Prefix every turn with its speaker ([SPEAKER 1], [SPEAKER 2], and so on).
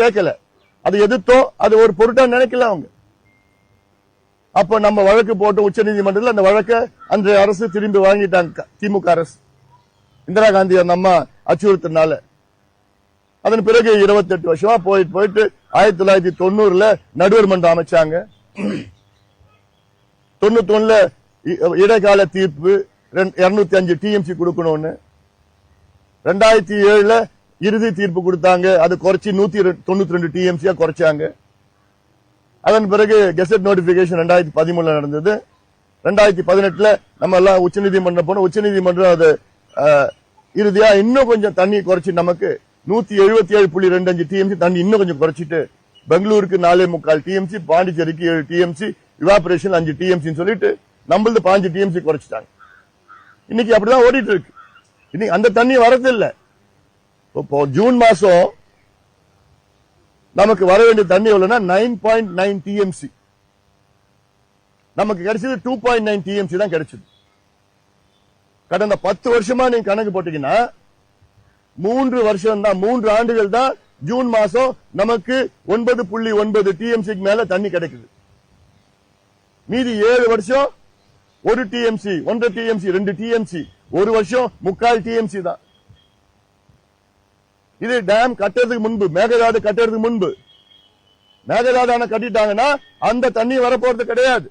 [SPEAKER 1] கேட்கல, அதை எதிர்த்தோம். அது ஒரு பொருட்டா நினைக்கல அவங்க. அப்ப நம்ம வழக்கு போட்டு உச்ச நீதிமன்றத்தில் அந்த வழக்கை அன்றைய அரசு திரும்பி வாங்கிட்டாங்க. திமுக அரசு இந்திரா காந்தி அந்த அம்மா அச்சுறுத்தினால. அதன் பிறகு 28 வருஷமா போயிட்டு 1990 நடுவர் மன்றம் அமைச்சாங்க. 91 இடைக்கால தீர்ப்பு 205 டிஎம்சி கொடுக்கணும்னு. 2007 இறுதி தீர்ப்பு கொடுத்தாங்க. அது குறைச்சி 192 டிஎம்சியா குறைச்சாங்க. அதன் பிறகு கெசட் நோட்டிபிகேஷன் 2013 நடந்தது. 2018 நம்ம எல்லாம் உச்சநீதிமன்றம் போனோம். உச்சநீதிமன்றம் அது இறுதியா இன்னும் கொஞ்சம் தண்ணி குறைச்சி நமக்கு 177.25 டிஎம்சி தண்ணி இன்னும் கொஞ்சம் குறைச்சிட்டு பெங்களூருக்கு 4.25 டிஎம்சி, பாண்டிச்சேரிக்கு 7 டிஎம்சி, இவாபரேஷன் 5 டிஎம்சி சொல்லிட்டு நம்மளது 5 டிஎம்சி குறைச்சிட்டாங்க. இன்னைக்கு அப்படிதான் ஓடிட்டு இருக்கு. இன்னைக்கு அந்த தண்ணி வரது இல்ல. இப்போ ஜூன் மாசம் நமக்கு வர வேண்டிய தண்ணி எவ்வளவுன்னா 9.9 டிஎம்சி. நமக்கு கிடைச்சது 2.9 டிஎம்சி தான் கிடைச்சது. கடந்த 10 வருஷமா நீங்க கணக்கு போட்டீங்கன்னா 3 வருஷம் தான், 3 ஆண்டுகள் தான் ஜூன் மாசம் நமக்கு 9.9 டிஎம்சிக்கு மேல தண்ணி கிடைக்குது. மீதி 7 வருஷம் 1 டிஎம்சி, 1.5 டிஎம்சி, 2 டிஎம்சி, ஒரு வருஷம் 3/4 டிஎம்சி தான். இது டேம் கட்டுறதுக்கு முன்பு, மேகதாது கட்டுறதுக்கு முன்பு. மேகதாது அணை கட்டிட்டாங்கன்னா அந்த தண்ணி வரப்போறது கிடையாது.